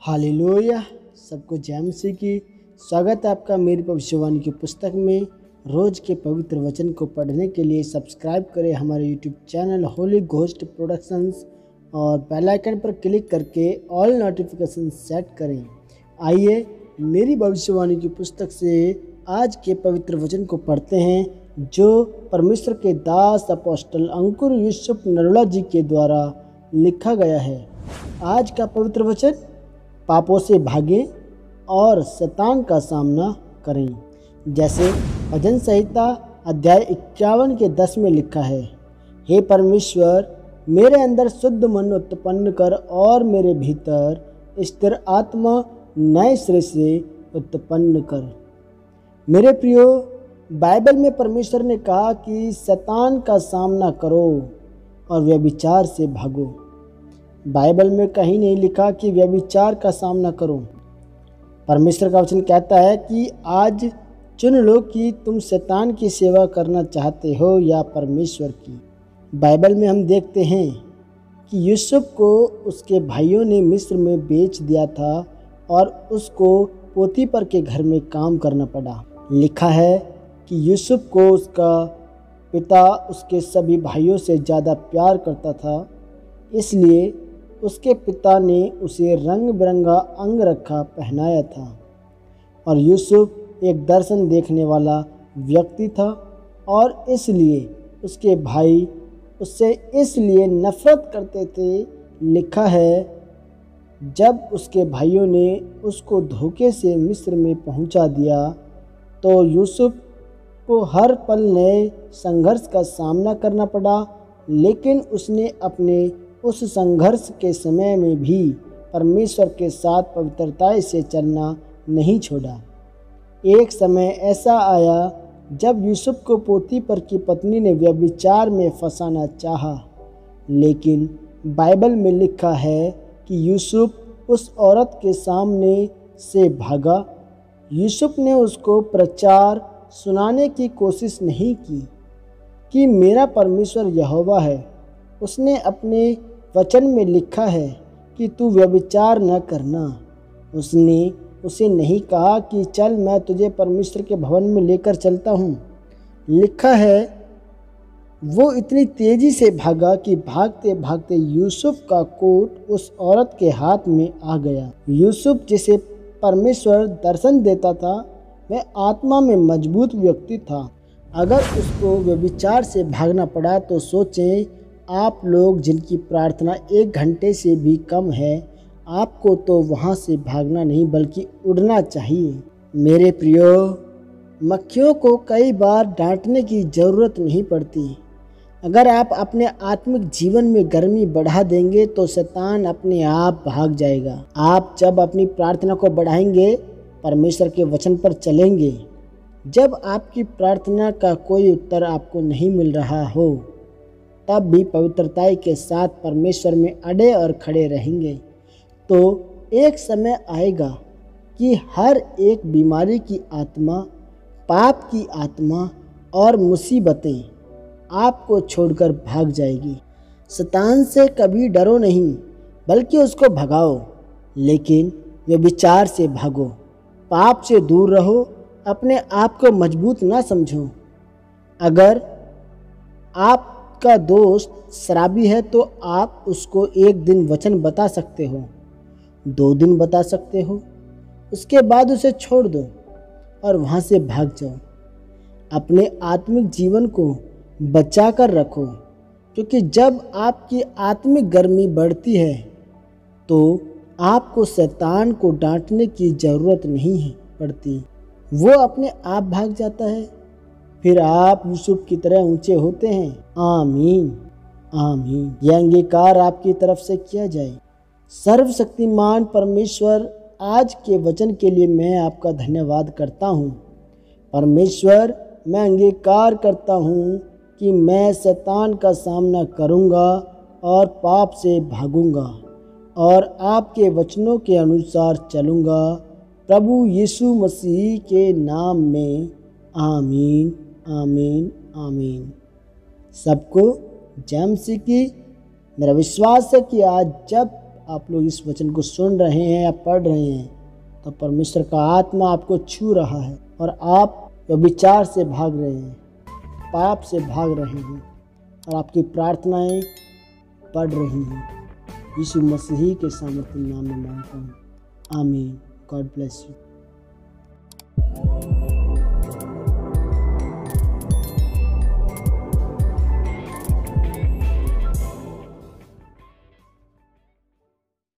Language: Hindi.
हालेलुया। सबको जय मसीह की। स्वागत है आपका मेरी भविष्यवाणी की पुस्तक में। रोज़ के पवित्र वचन को पढ़ने के लिए सब्सक्राइब करें हमारे YouTube channel Holi ghost productions और बेल आइकन पर क्लिक करके ऑल नोटिफिकेशन सेट करें। आइए मेरी भविष्यवाणी की पुस्तक से आज के पवित्र वचन को पढ़ते हैं, जो परमेश्वर के दास अपोस्टल अंकुर यूसुफ नरोला जी के द्वारा लिखा गया है। आज का पवित्र वचन, पापों से भागें और शैतान का सामना करें। जैसे भजन संहिता अध्याय 51 के 10 में लिखा है, हे परमेश्वर, मेरे अंदर शुद्ध मन उत्पन्न कर और मेरे भीतर स्थिर आत्मा नए सिरे से उत्पन्न कर। मेरे प्रियो, बाइबल में परमेश्वर ने कहा कि शैतान का सामना करो और व्यभिचार से भागो। बाइबल में कहीं नहीं लिखा कि व्यभिचार का सामना करो। परमेश्वर का वचन कहता है कि आज चुन लो कि तुम शैतान की सेवा करना चाहते हो या परमेश्वर की। बाइबल में हम देखते हैं कि यूसुफ को उसके भाइयों ने मिस्र में बेच दिया था और उसको पोतीफर के घर में काम करना पड़ा। लिखा है कि यूसुफ को उसका पिता उसके सभी भाइयों से ज़्यादा प्यार करता था, इसलिए उसके पिता ने उसे रंग बिरंगा अंगरखा पहनाया था। और यूसुफ एक दर्शन देखने वाला व्यक्ति था और इसलिए उसके भाई उससे इसलिए नफरत करते थे। लिखा है, जब उसके भाइयों ने उसको धोखे से मिस्र में पहुंचा दिया तो यूसुफ को हर पल नए संघर्ष का सामना करना पड़ा, लेकिन उसने अपने उस संघर्ष के समय में भी परमेश्वर के साथ पवित्रता से चलना नहीं छोड़ा। एक समय ऐसा आया जब यूसुफ को पोतीफर की पत्नी ने व्यभिचार में फंसाना चाहा, लेकिन बाइबल में लिखा है कि यूसुफ उस औरत के सामने से भागा। यूसुफ ने उसको प्रचार सुनाने की कोशिश नहीं की कि मेरा परमेश्वर यहोवा है। उसने अपने वचन में लिखा है कि तू व्यभिचार न करना। उसने उसे नहीं कहा कि चल मैं तुझे परमेश्वर के भवन में लेकर चलता हूँ। लिखा है, वो इतनी तेज़ी से भागा कि भागते भागते यूसुफ का कोट उस औरत के हाथ में आ गया। यूसुफ जिसे परमेश्वर दर्शन देता था, वह आत्मा में मजबूत व्यक्ति था। अगर उसको व्यभिचार से भागना पड़ा तो सोचें आप लोग जिनकी प्रार्थना 1 घंटे से भी कम है, आपको तो वहाँ से भागना नहीं बल्कि उड़ना चाहिए। मेरे प्रियो, मक्खियों को कई बार डांटने की ज़रूरत नहीं पड़ती। अगर आप अपने आत्मिक जीवन में गर्मी बढ़ा देंगे तो शैतान अपने आप भाग जाएगा। आप जब अपनी प्रार्थना को बढ़ाएंगे, परमेश्वर के वचन पर चलेंगे, जब आपकी प्रार्थना का कोई उत्तर आपको नहीं मिल रहा हो, तब भी पवित्रता के साथ परमेश्वर में अड़े और खड़े रहेंगे, तो एक समय आएगा कि हर एक बीमारी की आत्मा, पाप की आत्मा और मुसीबतें आपको छोड़कर भाग जाएगी। शैतान से कभी डरो नहीं, बल्कि उसको भगाओ, लेकिन व्यभिचार से भागो। पाप से दूर रहो, अपने आप को मजबूत ना समझो। अगर आपका दोस्त शराबी है तो आप उसको 1 दिन वचन बता सकते हो, 2 दिन बता सकते हो, उसके बाद उसे छोड़ दो और वहाँ से भाग जाओ। अपने आत्मिक जीवन को बचा कर रखो, क्योंकि जब आपकी आत्मिक गर्मी बढ़ती है तो आपको शैतान को डांटने की ज़रूरत नहीं पड़ती, वो अपने आप भाग जाता है। फिर आप यूसुफ की तरह ऊंचे होते हैं। आमीन आमीन। यह अंगीकार आपकी तरफ से किया जाए। सर्वशक्तिमान परमेश्वर, आज के वचन के लिए मैं आपका धन्यवाद करता हूँ। परमेश्वर, मैं अंगीकार करता हूँ कि मैं शैतान का सामना करूँगा और पाप से भागूँगा और आपके वचनों के अनुसार चलूँगा। प्रभु यीशु मसीह के नाम में आमीन आमीन आमीन। सबको जय मसीह की। मेरा विश्वास है कि आज जब आप लोग इस वचन को सुन रहे हैं या पढ़ रहे हैं तो परमेश्वर का आत्मा आपको छू रहा है और आप विचार से भाग रहे हैं, पाप से भाग रहे हैं और आपकी प्रार्थनाएं बढ़ रही हैं। यीशु मसीह के सामर्थ्य नाम में मांगता हूँ, आमीन। God bless you.